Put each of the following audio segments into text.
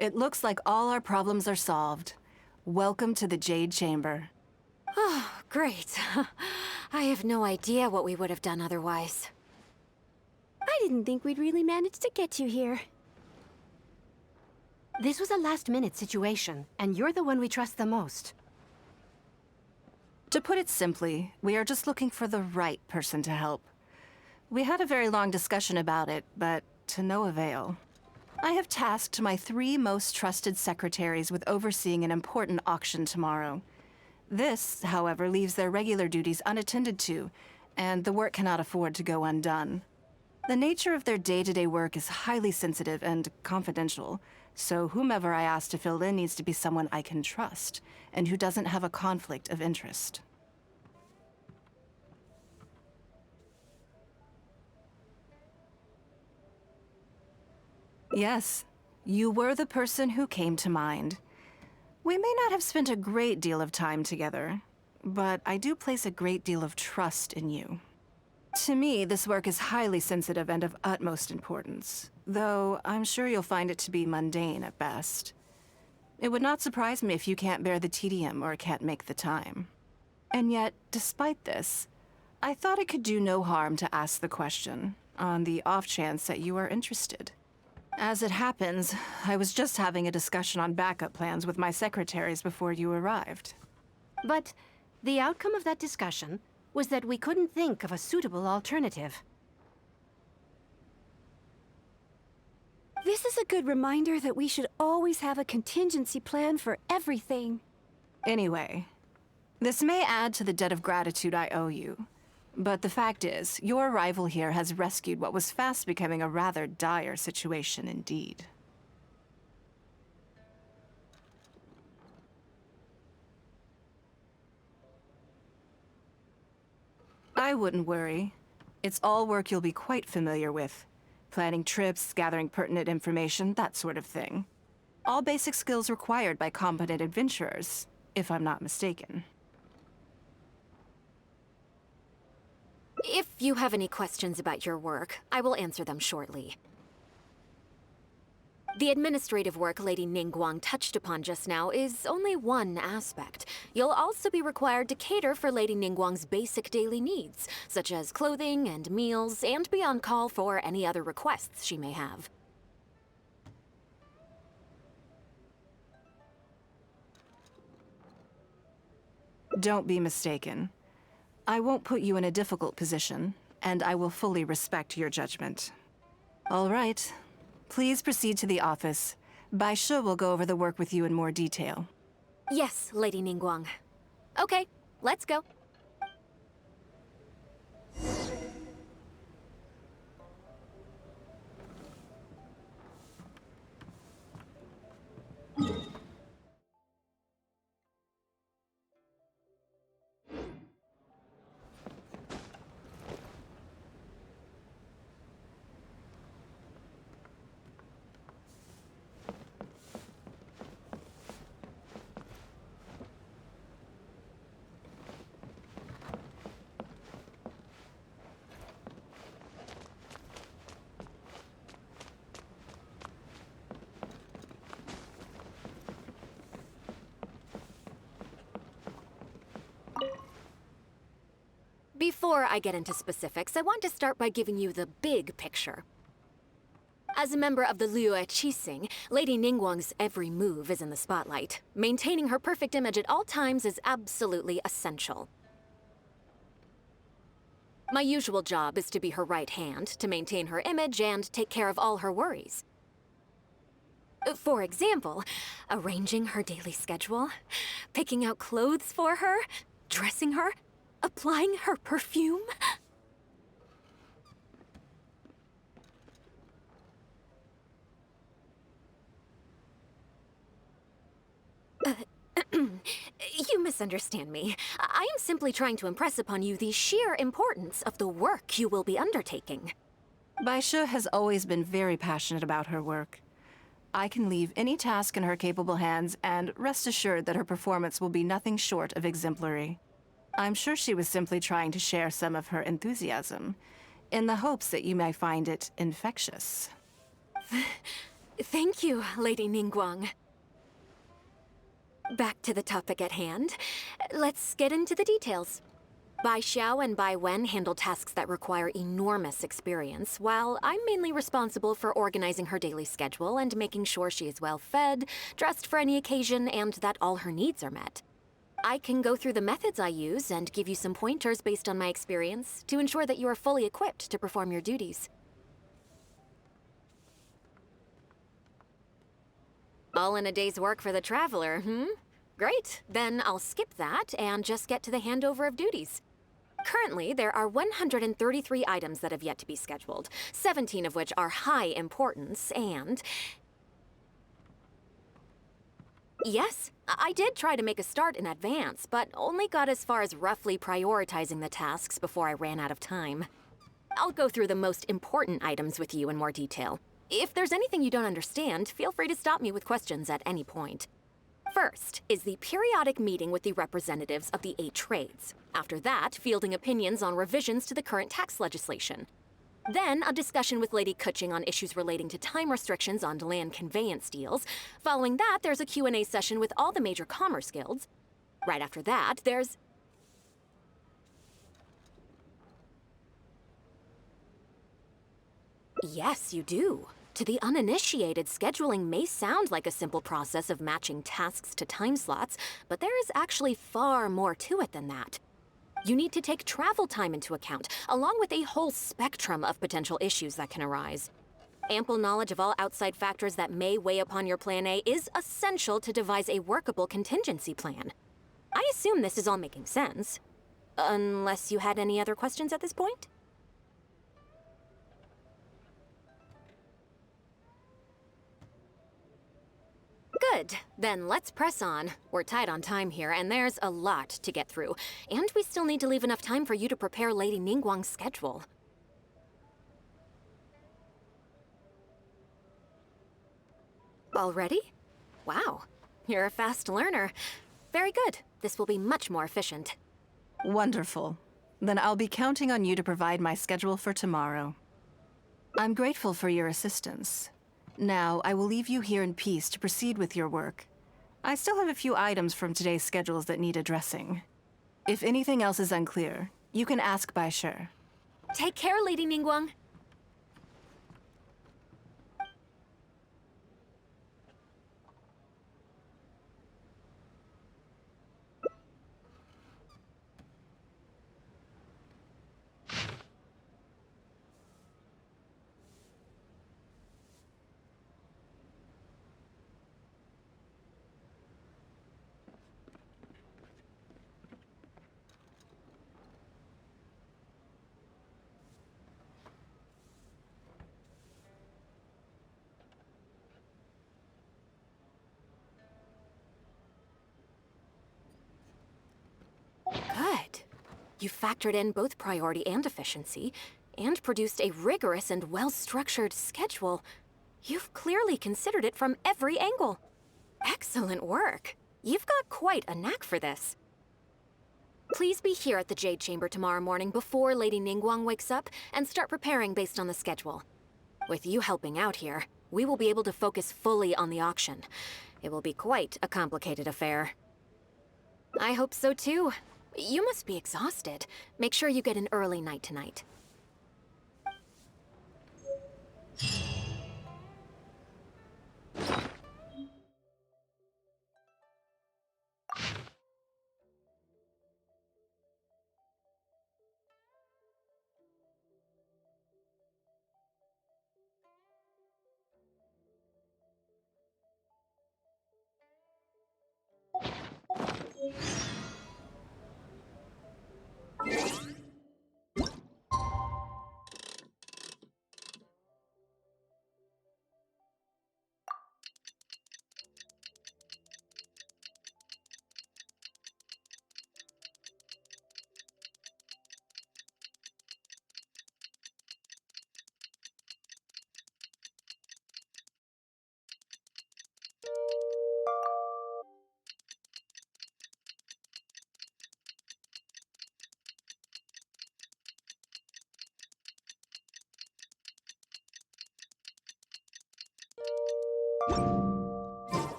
It looks like all our problems are solved. Welcome to the Jade Chamber. Oh, great. I have no idea what we would have done otherwise. I didn't think we'd really manage to get you here. This was a last-minute situation, and you're the one we trust the most. To put it simply, we are just looking for the right person to help. We had a very long discussion about it, but to no avail. I have tasked my 3 most trusted secretaries with overseeing an important auction tomorrow. This, however, leaves their regular duties unattended to, and the work cannot afford to go undone. The nature of their day-to-day work is highly sensitive and confidential, so whomever I ask to fill in needs to be someone I can trust, and who doesn't have a conflict of interest. Yes, you were the person who came to mind. We may not have spent a great deal of time together, but I do place a great deal of trust in you. To me, this work is highly sensitive and of utmost importance, though I'm sure you'll find it to be mundane at best. It would not surprise me if you can't bear the tedium or can't make the time. And yet, despite this, I thought it could do no harm to ask the question, on the off chance that you are interested. As it happens, I was just having a discussion on backup plans with my secretaries before you arrived. But the outcome of that discussion was that we couldn't think of a suitable alternative. This is a good reminder that we should always have a contingency plan for everything. Anyway, this may add to the debt of gratitude I owe you. But the fact is, your arrival here has rescued what was fast becoming a rather dire situation indeed. I wouldn't worry. It's all work you'll be quite familiar with. Planning trips, gathering pertinent information, that sort of thing. All basic skills required by competent adventurers, if I'm not mistaken. If you have any questions about your work, I will answer them shortly. The administrative work Lady Ningguang touched upon just now is only one aspect. You'll also be required to cater for Lady Ningguang's basic daily needs, such as clothing and meals, and be on call for any other requests she may have. Don't be mistaken. I won't put you in a difficult position, and I will fully respect your judgment. All right. Please proceed to the office. Bai Shi will go over the work with you in more detail. Yes, Lady Ningguang. Okay, let's go. Before I get into specifics, I want to start by giving you the big picture. As a member of the Liyue Qixing, Lady Ningguang's every move is in the spotlight. Maintaining her perfect image at all times is absolutely essential. My usual job is to be her right hand, to maintain her image and take care of all her worries. For example, arranging her daily schedule, picking out clothes for her, dressing her, applying her perfume. You misunderstand me. I am simply trying to impress upon you the sheer importance of the work you will be undertaking. Baisha has always been very passionate about her work. I can leave any task in her capable hands and rest assured that her performance will be nothing short of exemplary. I'm sure she was simply trying to share some of her enthusiasm, in the hopes that you may find it infectious. Thank you, Lady Ningguang. Back to the topic at hand. Let's get into the details. Bai Xiao and Bai Wen handle tasks that require enormous experience, while I'm mainly responsible for organizing her daily schedule and making sure she is well fed, dressed for any occasion, and that all her needs are met. I can go through the methods I use and give you some pointers based on my experience to ensure that you are fully equipped to perform your duties. All in a day's work for the traveler, Great. Then I'll skip that and just get to the handover of duties. Currently, there are 133 items that have yet to be scheduled, 17 of which are high importance, and... Yes, I did try to make a start in advance, but only got as far as roughly prioritizing the tasks before I ran out of time. I'll go through the most important items with you in more detail. If there's anything you don't understand, feel free to stop me with questions at any point. First is the periodic meeting with the representatives of the 8 trades. After that, fielding opinions on revisions to the current tax legislation. Then, a discussion with Lady Kuching on issues relating to time restrictions on land conveyance deals. Following that, there's a Q&A session with all the major commerce guilds. Right after that, there's... Yes, you do. To the uninitiated, scheduling may sound like a simple process of matching tasks to time slots, but there is actually far more to it than that. You need to take travel time into account, along with a whole spectrum of potential issues that can arise. Ample knowledge of all outside factors that may weigh upon your Plan A is essential to devise a workable contingency plan. I assume this is all making sense. Unless you had any other questions at this point? Good. Then let's press on. We're tight on time here, and there's a lot to get through. And we still need to leave enough time for you to prepare Lady Ningguang's schedule. Already? Wow. You're a fast learner. Very good. This will be much more efficient. Wonderful. Then I'll be counting on you to provide my schedule for tomorrow. I'm grateful for your assistance. Now, I will leave you here in peace to proceed with your work. I still have a few items from today's schedules that need addressing. If anything else is unclear, you can ask Baisha. Take care, Lady Ningguang. Good. You factored in both priority and efficiency, and produced a rigorous and well-structured schedule. You've clearly considered it from every angle. Excellent work. You've got quite a knack for this. Please be here at the Jade Chamber tomorrow morning before Lady Ningguang wakes up and start preparing based on the schedule. With you helping out here, we will be able to focus fully on the auction. It will be quite a complicated affair. I hope so too. You must be exhausted. Make sure you get an early night tonight.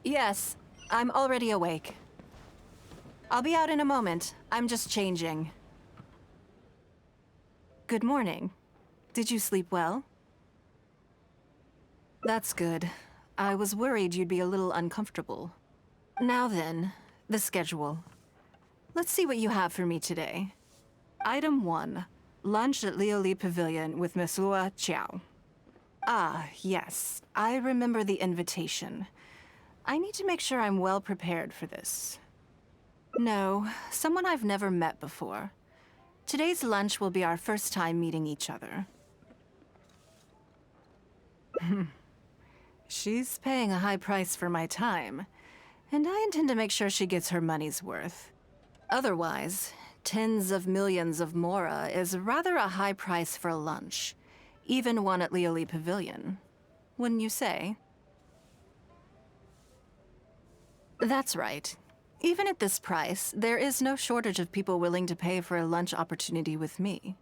Yes, I'm already awake. I'll be out in a moment. I'm just changing. Good morning. Did you sleep well? That's good. I was worried you'd be a little uncomfortable. Now then, the schedule. Let's see what you have for me today. Item 1. Lunch at Lioli Pavilion with Mesua Chiao. Ah, yes. I remember the invitation. I need to make sure I'm well prepared for this. No, someone I've never met before. Today's lunch will be our first time meeting each other. She's paying a high price for my time, and I intend to make sure she gets her money's worth. Otherwise, tens of millions of Mora is rather a high price for lunch, even one at Lioli Pavilion. Wouldn't you say? That's right. Even at this price, there is no shortage of people willing to pay for a lunch opportunity with me.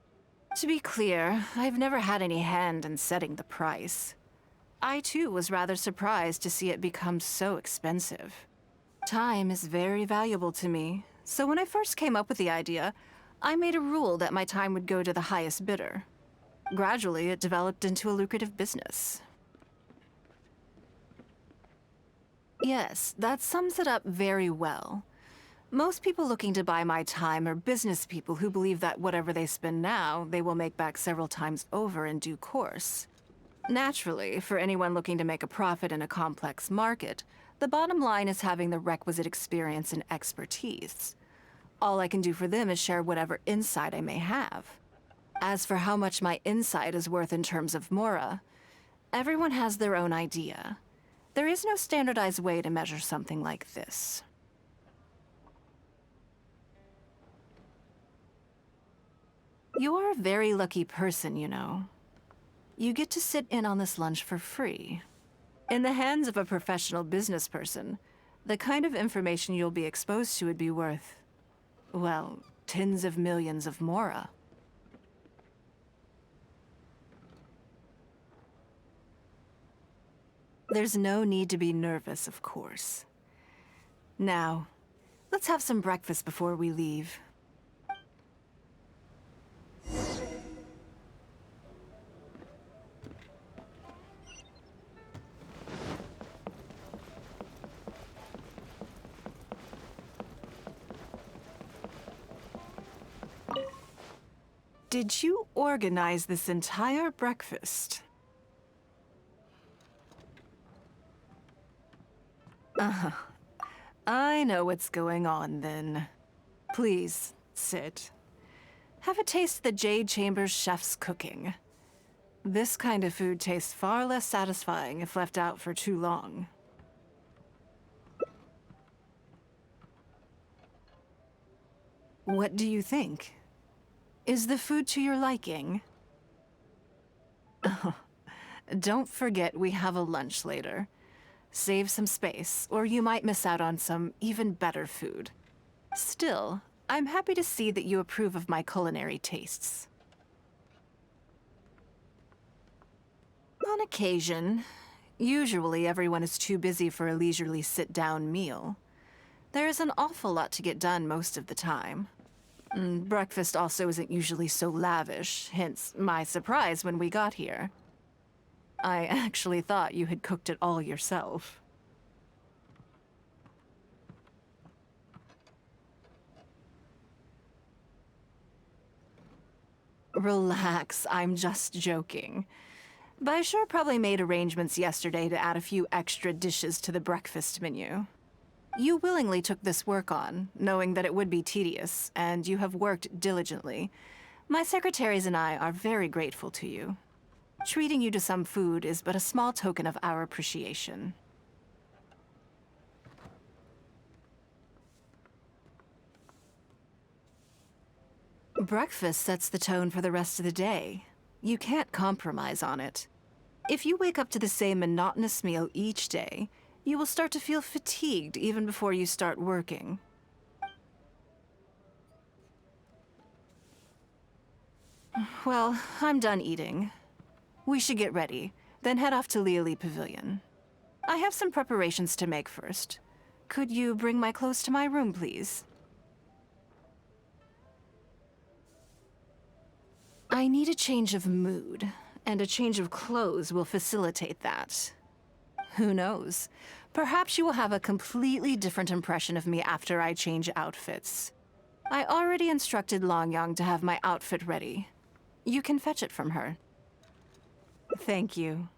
To be clear, I've never had any hand in setting the price. I too was rather surprised to see it become so expensive. Time is very valuable to me, so when I first came up with the idea, I made a rule that my time would go to the highest bidder. Gradually, it developed into a lucrative business. Yes, that sums it up very well. Most people looking to buy my time are business people who believe that whatever they spend now, they will make back several times over in due course. Naturally, for anyone looking to make a profit in a complex market, the bottom line is having the requisite experience and expertise. All I can do for them is share whatever insight I may have. As for how much my insight is worth in terms of Mora, everyone has their own idea. There is no standardized way to measure something like this. You're a very lucky person, you know. You get to sit in on this lunch for free. In the hands of a professional business person, the kind of information you'll be exposed to would be worth, well, tens of millions of Mora. There's no need to be nervous, of course. Now, let's have some breakfast before we leave. Did you organize this entire breakfast? Uh-huh. I know what's going on, then. Please, sit. Have a taste of the Jade Chamber's chef's cooking. This kind of food tastes far less satisfying if left out for too long. What do you think? Is the food to your liking? Don't forget we have a lunch later. Save some space, or you might miss out on some even better food. Still, I'm happy to see that you approve of my culinary tastes. On occasion. Usually everyone is too busy for a leisurely sit-down meal. There is an awful lot to get done most of the time. Breakfast also isn't usually so lavish, hence my surprise when we got here. I actually thought you had cooked it all yourself. Relax, I'm just joking. Baishar probably made arrangements yesterday to add a few extra dishes to the breakfast menu. You willingly took this work on, knowing that it would be tedious, and you have worked diligently. My secretaries and I are very grateful to you. Treating you to some food is but a small token of our appreciation. Breakfast sets the tone for the rest of the day. You can't compromise on it. If you wake up to the same monotonous meal each day, you will start to feel fatigued even before you start working. Well, I'm done eating. We should get ready, then head off to Liali Pavilion. I have some preparations to make first. Could you bring my clothes to my room, please? I need a change of mood, and a change of clothes will facilitate that. Who knows? Perhaps you will have a completely different impression of me after I change outfits. I already instructed Longyang to have my outfit ready. You can fetch it from her. Thank you.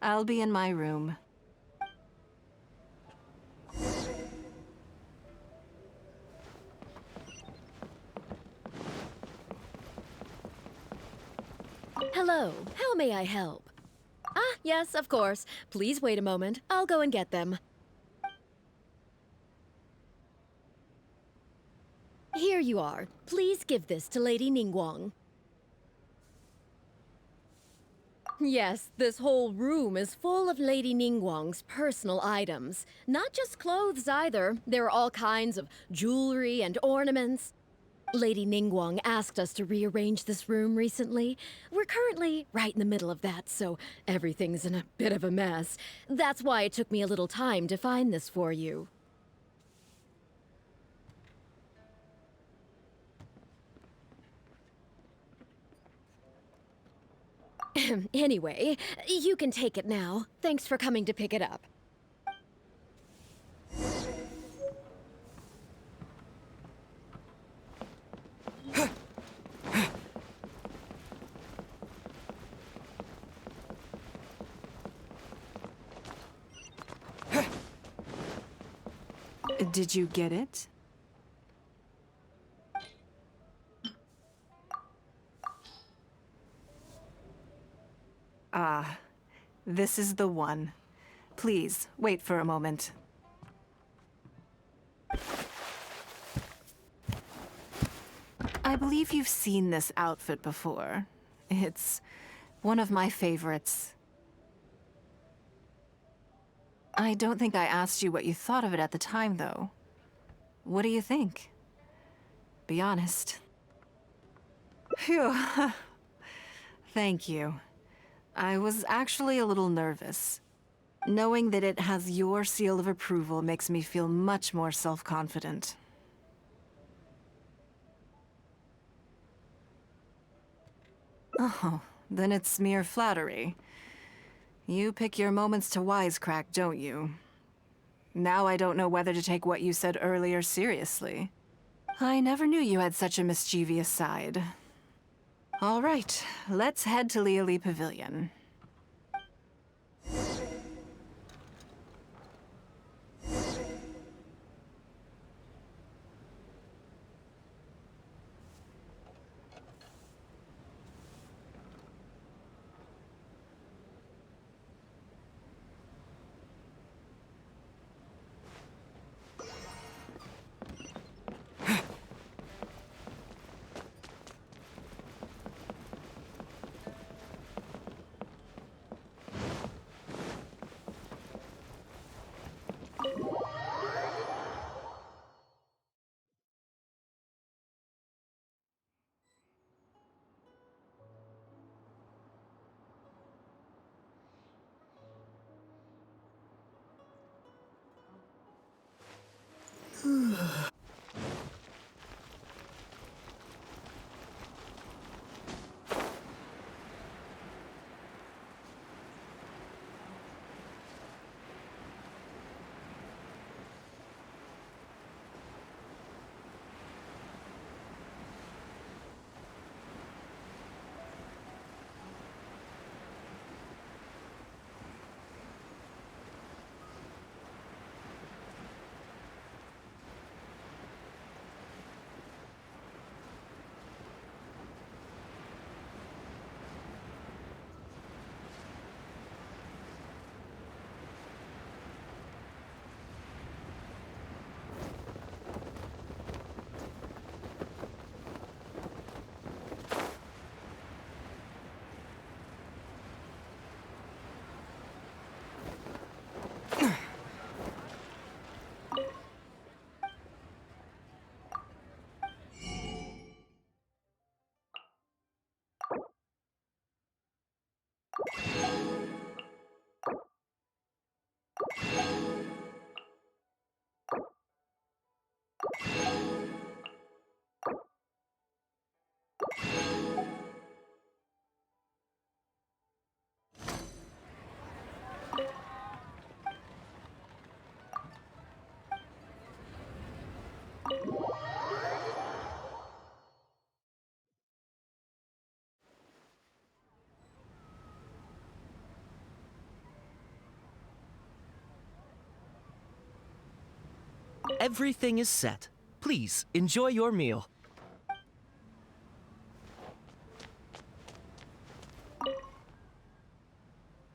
I'll be in my room. Hello, how may I help? Ah, yes, of course. Please wait a moment. I'll go and get them. Here you are. Please give this to Lady Ningguang. Yes, this whole room is full of Lady Ningguang's personal items. Not just clothes either. There are all kinds of jewelry and ornaments. Lady Ningguang asked us to rearrange this room recently. We're currently right in the middle of that, so everything's in a bit of a mess. That's why it took me a little time to find this for you. Anyway, you can take it now. Thanks for coming to pick it up. Did you get it? Ah, this is the one. Please, wait for a moment. I believe you've seen this outfit before. It's one of my favorites. I don't think I asked you what you thought of it at the time, though. What do you think? Be honest. Phew. Thank you. I was actually a little nervous. Knowing that it has your seal of approval makes me feel much more self-confident. Oh, then it's mere flattery. You pick your moments to wisecrack, don't you? Now I don't know whether to take what you said earlier seriously. I never knew you had such a mischievous side. All right, let's head to Liali Pavilion. Everything is set. Please, enjoy your meal.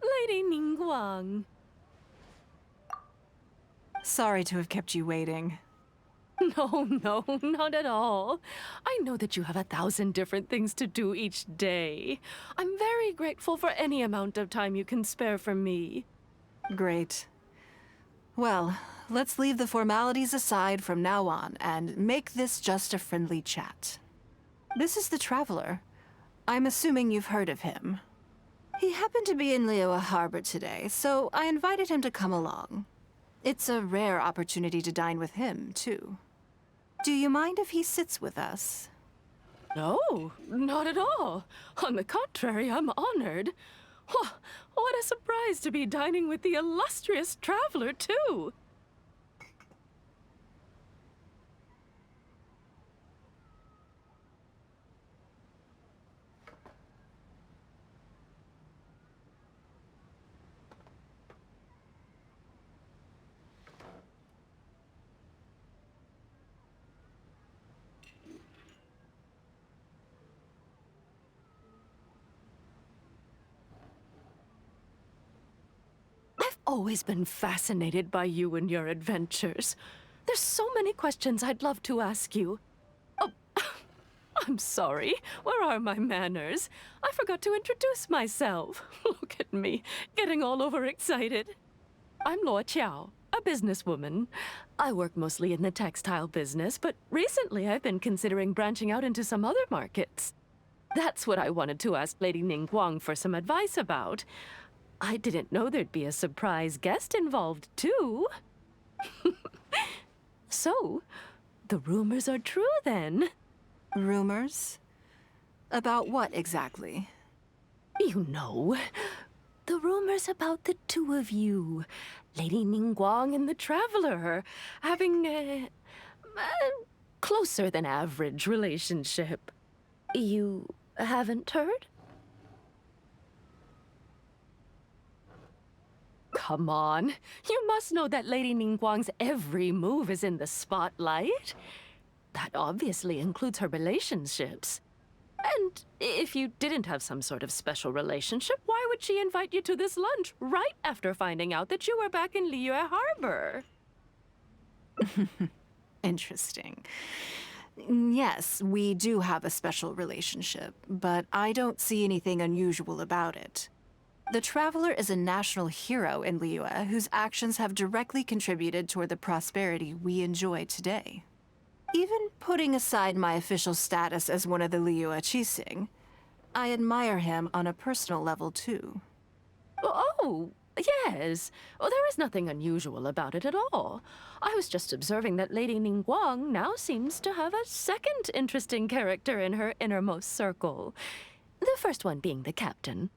Lady Ningguang. Sorry to have kept you waiting. No, no, not at all. I know that you have 1,000 different things to do each day. I'm very grateful for any amount of time you can spare for me. Great. Well, let's leave the formalities aside from now on and make this just a friendly chat. This is the Traveler. I'm assuming you've heard of him. He happened to be in Liyue Harbor today, so I invited him to come along. It's a rare opportunity to dine with him, too. Do you mind if he sits with us? No, not at all. On the contrary, I'm honored. What a surprise to be dining with the illustrious Traveler, too. I've always been fascinated by you and your adventures. There's so many questions I'd love to ask you. Oh, I'm sorry. Where are my manners? I forgot to introduce myself. Look at me, getting all overexcited. I'm Luo Qiao, a businesswoman. I work mostly in the textile business, but recently I've been considering branching out into some other markets. That's what I wanted to ask Lady Ningguang for some advice about. I didn't know there'd be a surprise guest involved, too. So, the rumors are true, then? Rumors? About what exactly? You know, the rumors about the two of you, Lady Ningguang and the Traveler, having a closer than average relationship. You haven't heard? Come on. You must know that Lady Ningguang's every move is in the spotlight. That obviously includes her relationships. And if you didn't have some sort of special relationship, why would she invite you to this lunch right after finding out that you were back in Liyue Harbor? Interesting. Yes, we do have a special relationship, but I don't see anything unusual about it. The Traveler is a national hero in Liyue whose actions have directly contributed toward the prosperity we enjoy today. Even putting aside my official status as one of the Liyue Qixing, I admire him on a personal level too. Oh, yes. Well, there is nothing unusual about it at all. I was just observing that Lady Ningguang now seems to have a second interesting character in her innermost circle. The first one being the captain.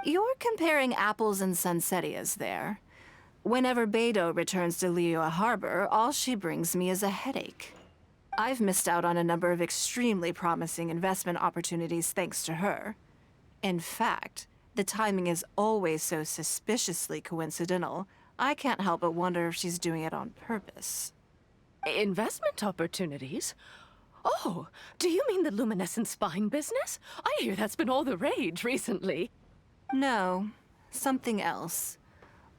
You're comparing apples and sunsettias there. Whenever Beidou returns to Liyue Harbor, all she brings me is a headache. I've missed out on a number of extremely promising investment opportunities thanks to her. In fact, the timing is always so suspiciously coincidental, I can't help but wonder if she's doing it on purpose. Investment opportunities? Oh, do you mean the luminescent spine business? I hear that's been all the rage recently. No, something else.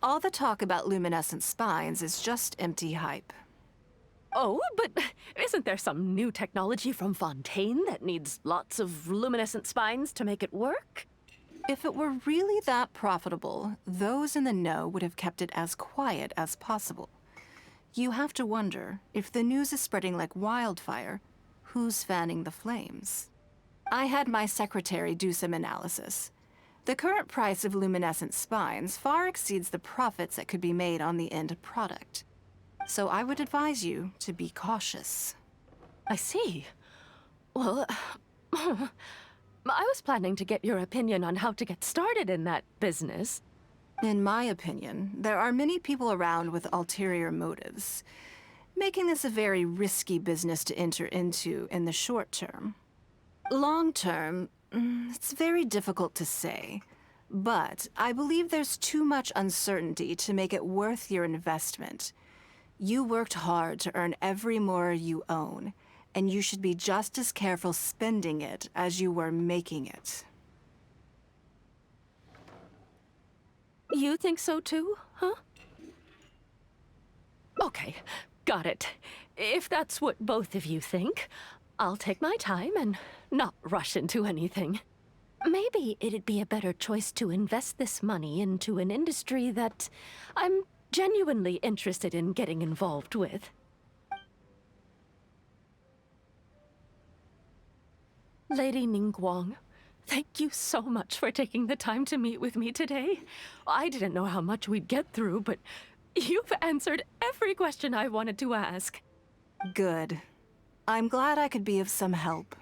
All the talk about luminescent spines is just empty hype. Oh, but isn't there some new technology from Fontaine that needs lots of luminescent spines to make it work? If it were really that profitable, those in the know would have kept it as quiet as possible. You have to wonder, if the news is spreading like wildfire, who's fanning the flames? I had my secretary do some analysis. The current price of luminescent spines far exceeds the profits that could be made on the end product. So I would advise you to be cautious. I see. Well, I was planning to get your opinion on how to get started in that business. In my opinion, there are many people around with ulterior motives, making this a very risky business to enter into in the short term. Long term, it's very difficult to say, but I believe there's too much uncertainty to make it worth your investment. You worked hard to earn every mora you own, and you should be just as careful spending it as you were making it. You think so too, huh? Okay, got it. If that's what both of you think, I'll take my time and not rush into anything. Maybe it'd be a better choice to invest this money into an industry that I'm genuinely interested in getting involved with. Lady Ningguang, thank you so much for taking the time to meet with me today. I didn't know how much we'd get through, but you've answered every question I wanted to ask. Good. I'm glad I could be of some help.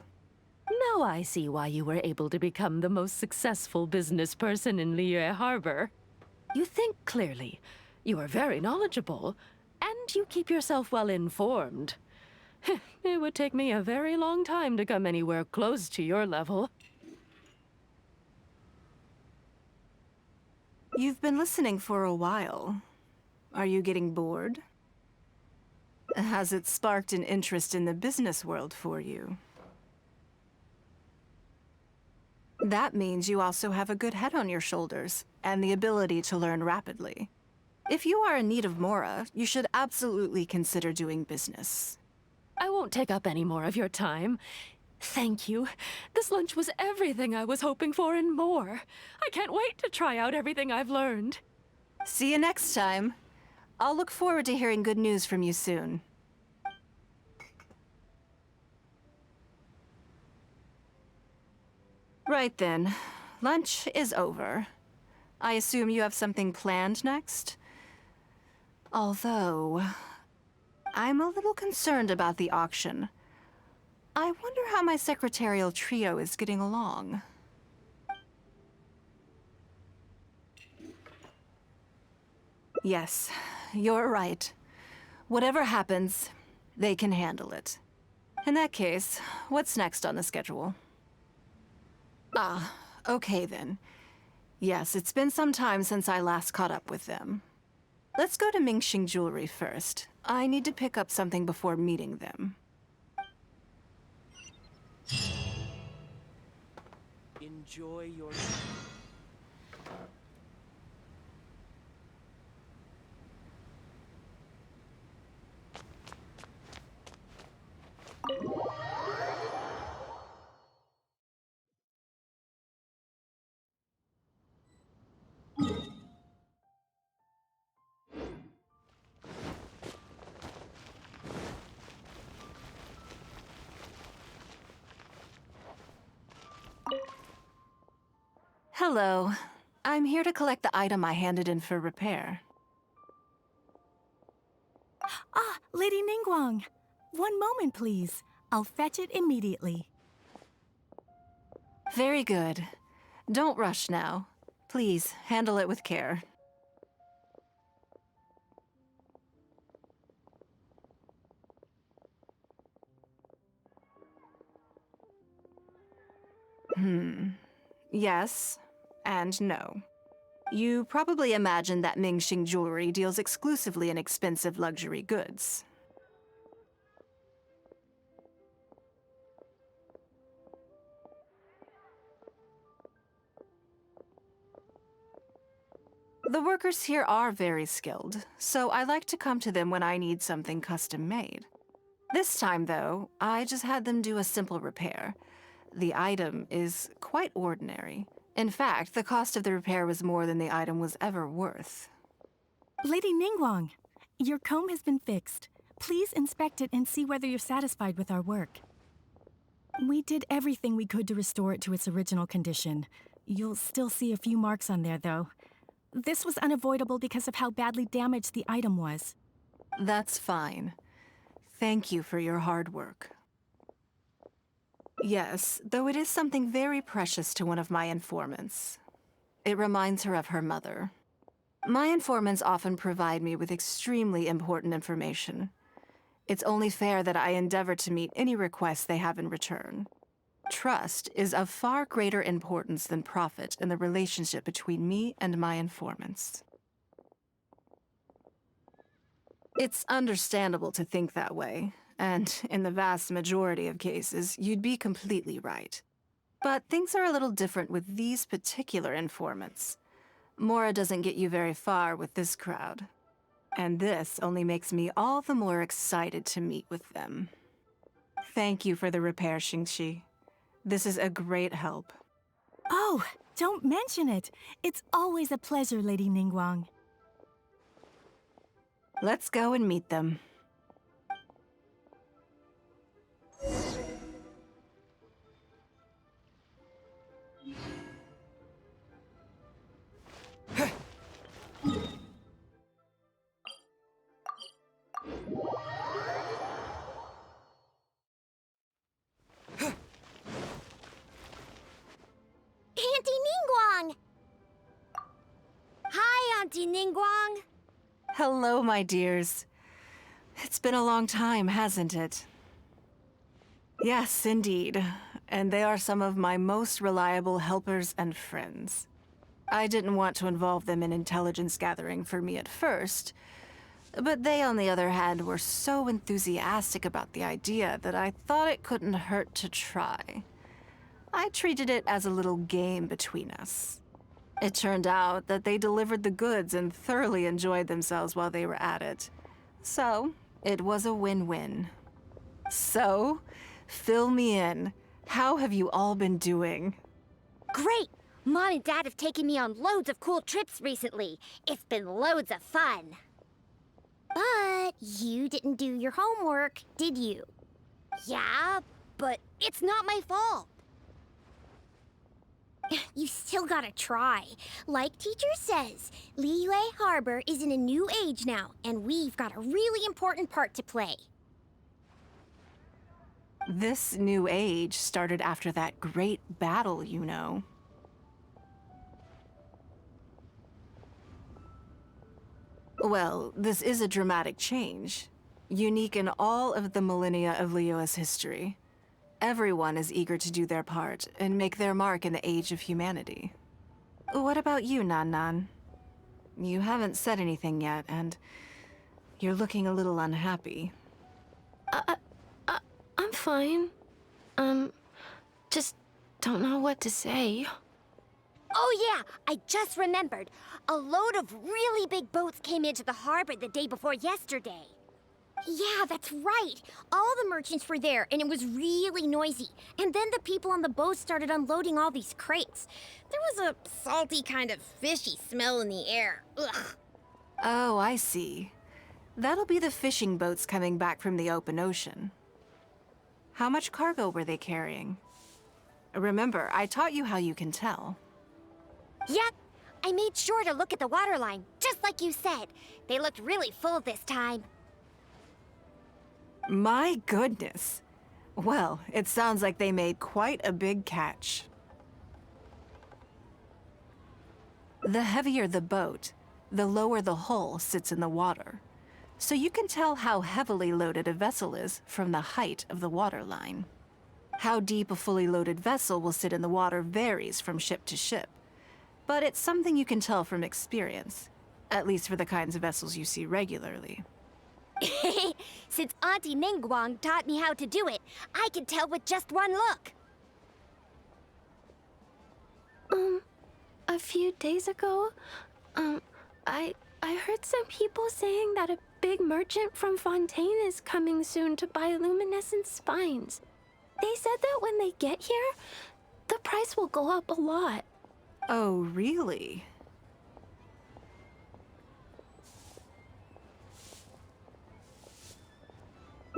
Now I see why you were able to become the most successful business person in Liyue Harbor. You think clearly, you are very knowledgeable, and you keep yourself well informed. It would take me a very long time to come anywhere close to your level. You've been listening for a while. Are you getting bored? Has it sparked an interest in the business world for you? That means you also have a good head on your shoulders, and the ability to learn rapidly. If you are in need of mora, you should absolutely consider doing business. I won't take up any more of your time. Thank you. This lunch was everything I was hoping for and more. I can't wait to try out everything I've learned. See you next time. I'll look forward to hearing good news from you soon. Right then. Lunch is over. I assume you have something planned next? Although, I'm a little concerned about the auction. I wonder how my secretarial trio is getting along. Yes, you're right. Whatever happens, they can handle it. In that case, what's next on the schedule? Ah, okay then. Yes, it's been some time since I last caught up with them. Let's go to Mingxing Jewelry first. I need to pick up something before meeting them. Enjoy your... Hello. I'm here to collect the item I handed in for repair. Ah, Lady Ningguang. One moment, please. I'll fetch it immediately. Very good. Don't rush now. Please, handle it with care. Yes, and no. You probably imagine that Mingxing Jewelry deals exclusively in expensive luxury goods. The workers here are very skilled, so I like to come to them when I need something custom-made. This time, though, I just had them do a simple repair. The item is quite ordinary. In fact, the cost of the repair was more than the item was ever worth. Lady Ningguang, your comb has been fixed. Please inspect it and see whether you're satisfied with our work. We did everything we could to restore it to its original condition. You'll still see a few marks on there, though. This was unavoidable because of how badly damaged the item was. That's fine. Thank you for your hard work. Yes, though it is something very precious to one of my informants. It reminds her of her mother. My informants often provide me with extremely important information. It's only fair that I endeavor to meet any requests they have in return. Trust is of far greater importance than profit in the relationship between me and my informants. It's understandable to think that way, and in the vast majority of cases, you'd be completely right. But things are a little different with these particular informants. Mora doesn't get you very far with this crowd. And this only makes me all the more excited to meet with them. Thank you for the repair, Xingxi. This is a great help. Oh, don't mention it. It's always a pleasure, Lady Ningguang. Let's go and meet them. Auntie Ningguang! Hi, Auntie Ningguang! Hello, my dears. It's been a long time, hasn't it? Yes, indeed. And they are some of my most reliable helpers and friends. I didn't want to involve them in intelligence gathering for me at first, but they, on the other hand, were so enthusiastic about the idea that I thought it couldn't hurt to try. I treated it as a little game between us. It turned out that they delivered the goods and thoroughly enjoyed themselves while they were at it. So, it was a win-win. So, fill me in. How have you all been doing? Great! Mom and Dad have taken me on loads of cool trips recently. It's been loads of fun. But you didn't do your homework, did you? Yeah, but it's not my fault. You still gotta try. Like teacher says, Liyue Harbor is in a new age now, and we've got a really important part to play. This new age started after that great battle, you know. Well, this is a dramatic change, unique in all of the millennia of Liyue's history. Everyone is eager to do their part and make their mark in the age of humanity. What about you, Nan Nan? You haven't said anything yet, and you're looking a little unhappy. I'm fine. Just don't know what to say. Oh yeah, I just remembered. A load of really big boats came into the harbor the day before yesterday. Yeah, that's right. All the merchants were there, and it was really noisy. And then the people on the boat started unloading all these crates. There was a salty kind of fishy smell in the air. Ugh. Oh, I see. That'll be the fishing boats coming back from the open ocean. How much cargo were they carrying? Remember, I taught you how you can tell. Yep, I made sure to look at the waterline, just like you said. They looked really full this time. My goodness. Well, it sounds like they made quite a big catch. The heavier the boat, the lower the hull sits in the water. So you can tell how heavily loaded a vessel is from the height of the waterline. How deep a fully loaded vessel will sit in the water varies from ship to ship. But it's something you can tell from experience, at least for the kinds of vessels you see regularly. Since Auntie Ningguang taught me how to do it, I can tell with just one look. A few days ago, I heard some people saying that a big merchant from Fontaine is coming soon to buy luminescent spines. They said that when they get here, the price will go up a lot. Oh, really?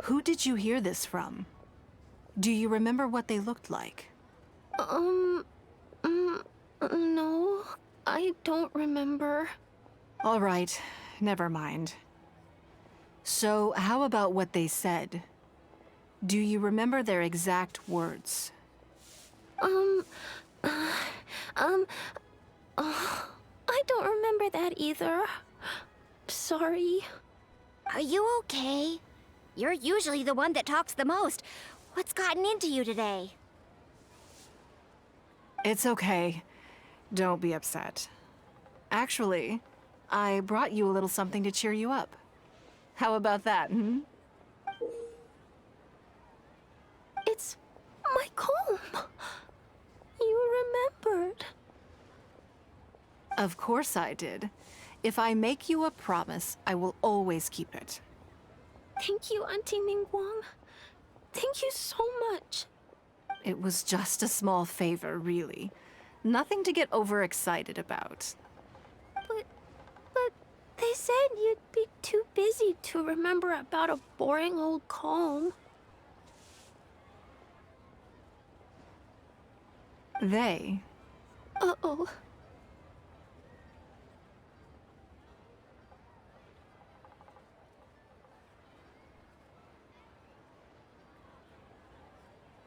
Who did you hear this from? Do you remember what they looked like? No, I don't remember. All right, never mind. So, how about what they said? Do you remember their exact words? I don't remember that either. Sorry. Are you okay? You're usually the one that talks the most. What's gotten into you today? It's okay. Don't be upset. Actually, I brought you a little something to cheer you up. How about that, hmm? It's my comb. You remembered. Of course I did. If I make you a promise, I will always keep it. Thank you, Auntie Ningguang. Thank you so much. It was just a small favor, really. Nothing to get overexcited about. But they said you'd be too busy to remember about a boring old comb. They? Uh-oh.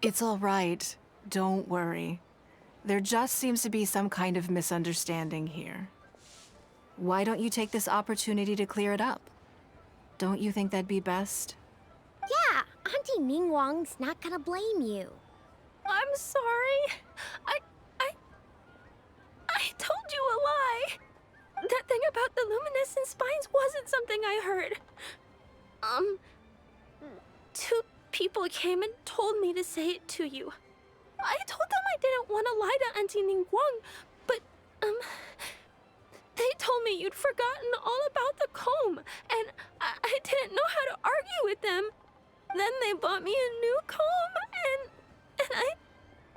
It's all right. Don't worry. There just seems to be some kind of misunderstanding here. Why don't you take this opportunity to clear it up? Don't you think that'd be best? Yeah, Auntie Ningguang's not gonna blame you. I'm sorry. I told you a lie. That thing about the luminescent spines wasn't something I heard. Two people came and told me to say it to you. I told them I didn't want to lie to Auntie Ningguang, but, they told me you'd forgotten all about the comb, and I didn't know how to argue with them. Then they bought me a new comb, and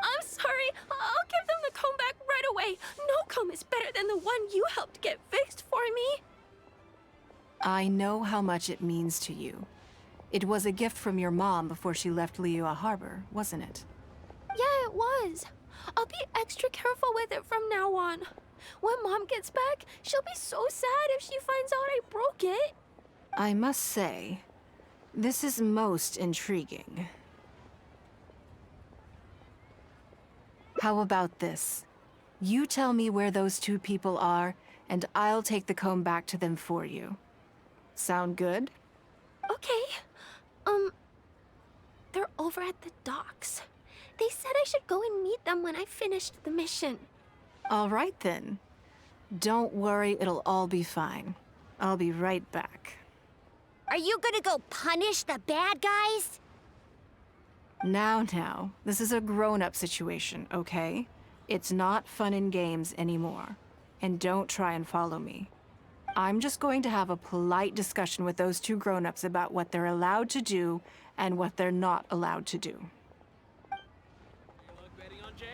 I'm sorry. I'll give them the comb back right away. No comb is better than the one you helped get fixed for me. I know how much it means to you. It was a gift from your mom before she left Liyue Harbor, wasn't it? Yeah, it was. I'll be extra careful with it from now on. When Mom gets back, she'll be so sad if she finds out I broke it. I must say, this is most intriguing. How about this? You tell me where those two people are, and I'll take the comb back to them for you. Sound good? Okay. They're over at the docks. They said I should go and meet them when I finished the mission. All right, then. Don't worry, it'll all be fine. I'll be right back. Are you gonna go punish the bad guys? Now, this is a grown-up situation, okay? It's not fun and games anymore. And don't try and follow me. I'm just going to have a polite discussion with those two grown-ups about what they're allowed to do and what they're not allowed to do. Betting on Jay?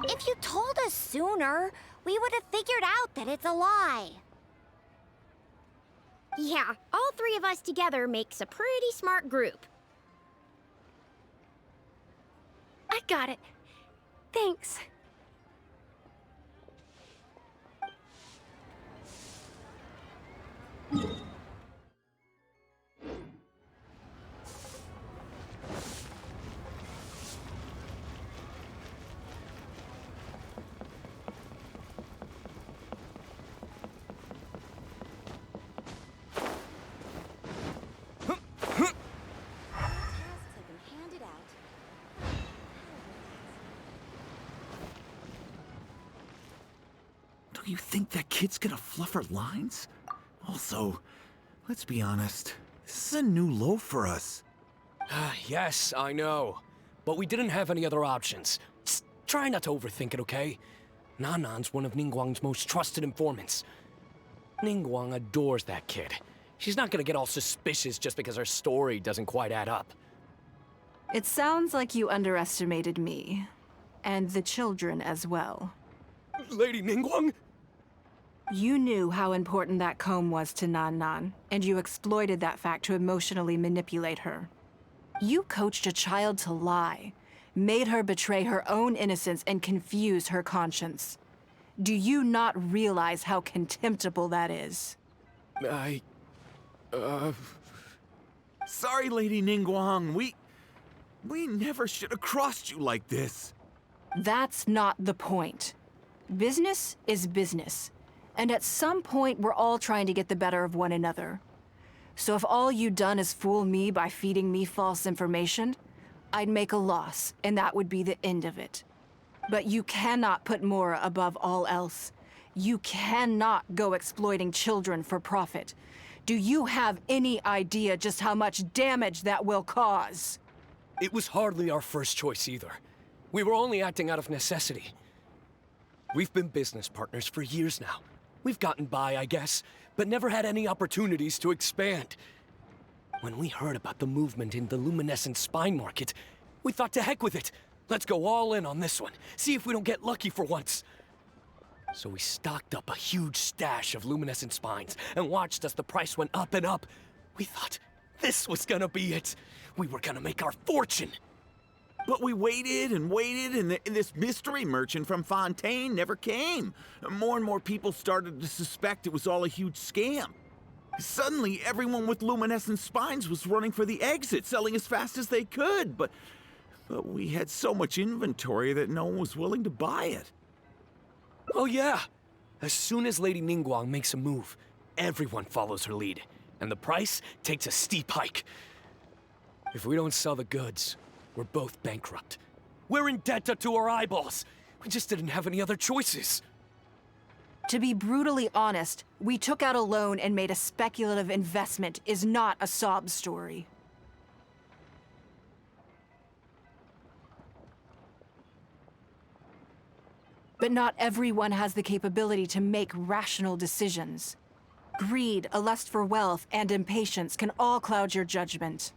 If you told us sooner, we would have figured out that it's a lie. Yeah, all three of us together makes a pretty smart group. I got it. Thanks. Do you think that kid's gonna fluff her lines? Also, let's be honest, this is a new low for us. Yes, I know. But we didn't have any other options. Just try not to overthink it, okay? Nanan's one of Ningguang's most trusted informants. Ningguang adores that kid. She's not gonna get all suspicious just because her story doesn't quite add up. It sounds like you underestimated me. And the children as well. Lady Ningguang? You knew how important that comb was to Nan Nan, and you exploited that fact to emotionally manipulate her. You coached a child to lie, made her betray her own innocence and confuse her conscience. Do you not realize how contemptible that is? Sorry, Lady Ningguang. We never should have crossed you like this. That's not the point. Business is business. And at some point, we're all trying to get the better of one another. So if all you'd done is fool me by feeding me false information, I'd make a loss, and that would be the end of it. But you cannot put Mora above all else. You cannot go exploiting children for profit. Do you have any idea just how much damage that will cause? It was hardly our first choice either. We were only acting out of necessity. We've been business partners for years now. We've gotten by, I guess, but never had any opportunities to expand. When we heard about the movement in the luminescent spine market, we thought to heck with it. Let's go all in on this one, see if we don't get lucky for once. So we stocked up a huge stash of luminescent spines and watched as the price went up and up. We thought this was gonna be it. We were gonna make our fortune. But we waited and waited, and this mystery merchant from Fontaine never came. More and more people started to suspect it was all a huge scam. Suddenly, everyone with luminescent spines was running for the exit, selling as fast as they could. But we had so much inventory that no one was willing to buy it. Oh yeah! As soon as Lady Ningguang makes a move, everyone follows her lead, and the price takes a steep hike. If we don't sell the goods, we're both bankrupt. We're in debt up to our eyeballs. We just didn't have any other choices. To be brutally honest, we took out a loan and made a speculative investment is not a sob story. But not everyone has the capability to make rational decisions. Greed, a lust for wealth, and impatience can all cloud your judgment.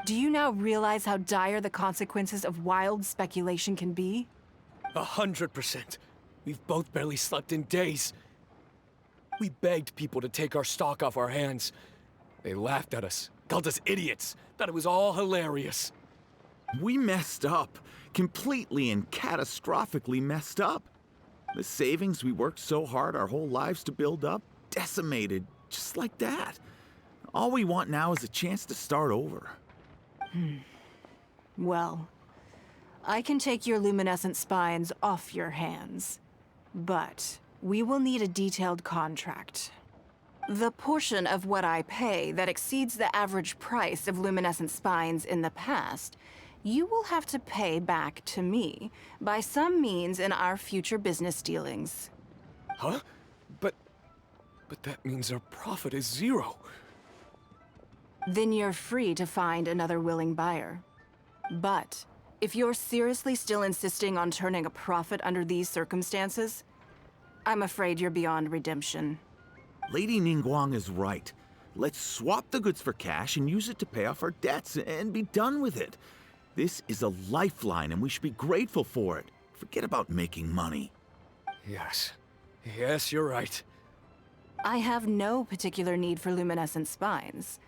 Do you now realize how dire the consequences of wild speculation can be? 100%. We've both barely slept in days. We begged people to take our stock off our hands. They laughed at us, called us idiots, thought it was all hilarious. We messed up. Completely and catastrophically messed up. The savings we worked so hard our whole lives to build up, decimated, just like that. All we want now is a chance to start over. Well, I can take your luminescent spines off your hands, but we will need a detailed contract. The portion of what I pay that exceeds the average price of luminescent spines in the past, you will have to pay back to me by some means in our future business dealings. Huh? But that means our profit is zero. Then you're free to find another willing buyer. But if you're seriously still insisting on turning a profit under these circumstances, I'm afraid you're beyond redemption. Lady Ningguang is right. Let's swap the goods for cash and use it to pay off our debts and be done with it. This is a lifeline and we should be grateful for it. Forget about making money. Yes. Yes, you're right. I have no particular need for luminescent spines,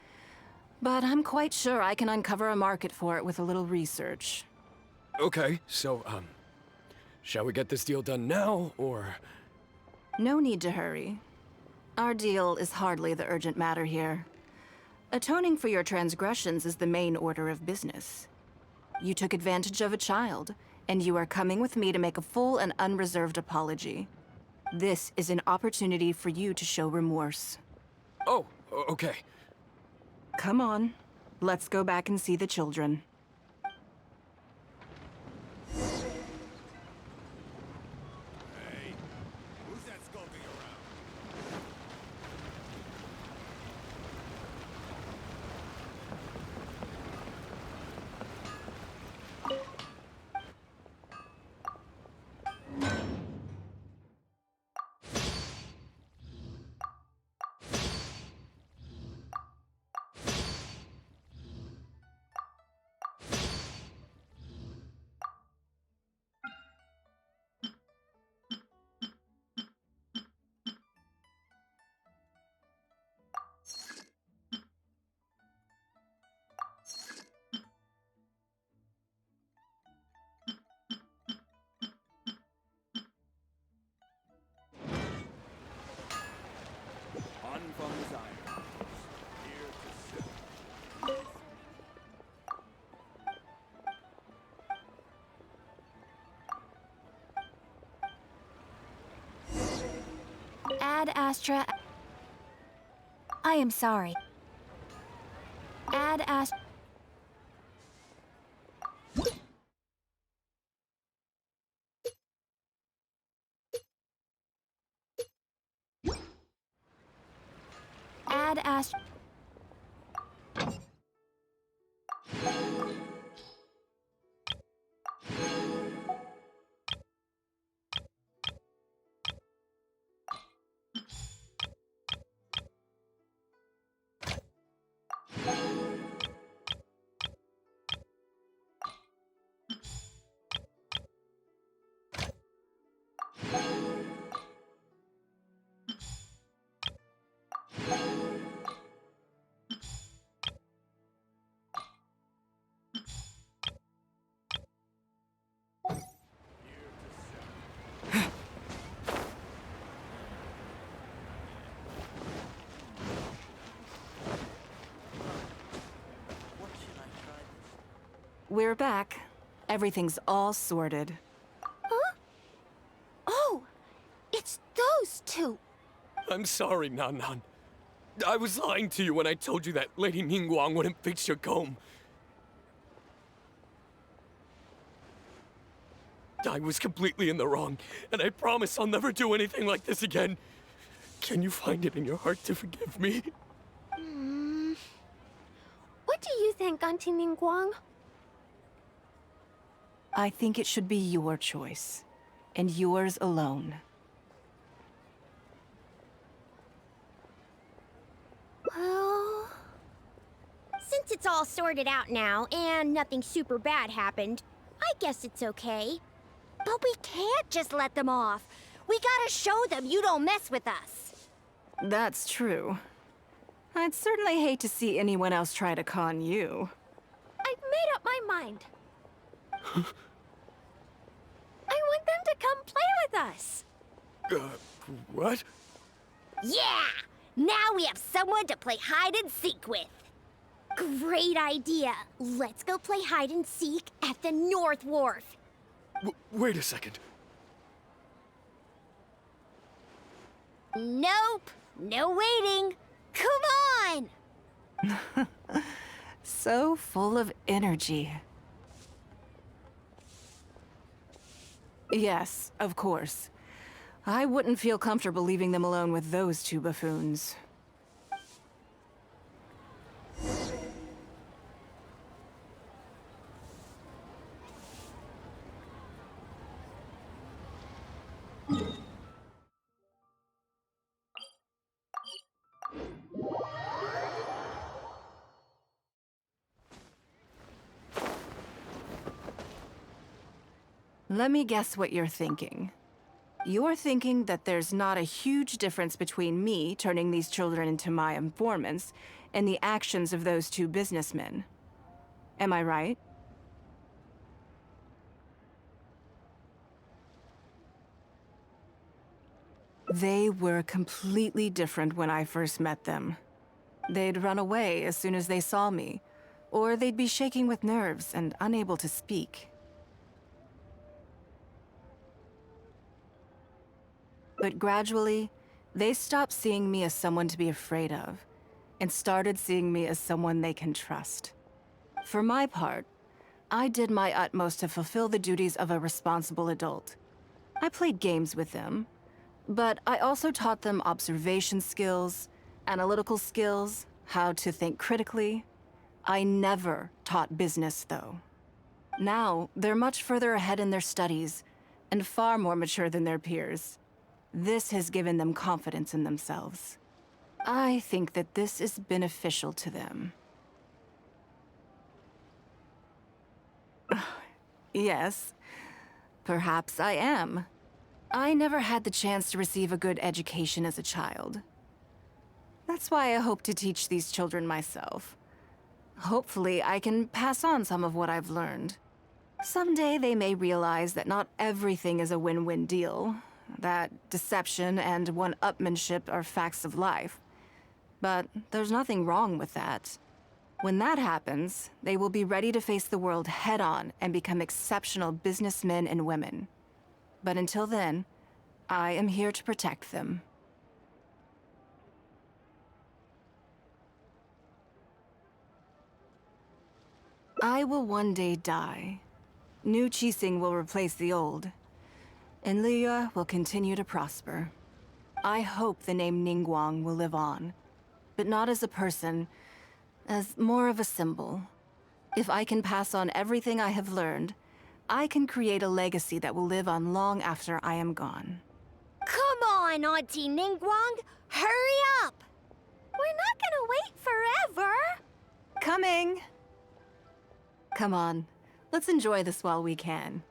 but I'm quite sure I can uncover a market for it with a little research. Okay, so, shall we get this deal done now, or...? No need to hurry. Our deal is hardly the urgent matter here. Atoning for your transgressions is the main order of business. You took advantage of a child, and you are coming with me to make a full and unreserved apology. This is an opportunity for you to show remorse. Oh, okay. Come on, let's go back and see the children. microphone is on. Ad Astra. I am sorry. Ad Astra. Ad Astra. We're back. Everything's all sorted. Huh? Oh, it's those two. I'm sorry, Nan Nan. I was lying to you when I told you that Lady Ningguang wouldn't fix your comb. I was completely in the wrong, and I promise I'll never do anything like this again. Can you find it in your heart to forgive me? What do you think, Auntie Ningguang? I think it should be your choice, and yours alone. Well, since it's all sorted out now and nothing super bad happened, I guess it's okay. But we can't just let them off. We gotta show them you don't mess with us. That's true. I'd certainly hate to see anyone else try to con you. I've made up my mind. I want them to come play with us. What? Yeah! Now we have someone to play hide and seek with. Great idea. Let's go play hide and seek at the North Wharf. Wait a second. Nope. No waiting. Come on! So full of energy. Yes, of course. I wouldn't feel comfortable leaving them alone with those two buffoons. Let me guess what you're thinking. You're thinking that there's not a huge difference between me turning these children into my informants and the actions of those two businessmen. Am I right? They were completely different when I first met them. They'd run away as soon as they saw me, or they'd be shaking with nerves and unable to speak. But gradually, they stopped seeing me as someone to be afraid of, and started seeing me as someone they can trust. For my part, I did my utmost to fulfill the duties of a responsible adult. I played games with them, but I also taught them observation skills, analytical skills, how to think critically. I never taught business, though. Now, they're much further ahead in their studies, and far more mature than their peers. This has given them confidence in themselves. I think that this is beneficial to them. Yes, perhaps I am. I never had the chance to receive a good education as a child. That's why I hope to teach these children myself. Hopefully, I can pass on some of what I've learned. Someday they may realize that not everything is a win-win deal, that deception and one-upmanship are facts of life, But there's nothing wrong with that. When that happens, they will be ready to face the world head-on and become exceptional businessmen and women. But until then, I am here to protect them. I will one day die. New Qixing will replace the old, and Liyue will continue to prosper. I hope the name Ningguang will live on, but not as a person, as more of a symbol. If I can pass on everything I have learned, I can create a legacy that will live on long after I am gone. Come on, Auntie Ningguang! Hurry up! We're not gonna wait forever! Coming! Come on, let's enjoy this while we can.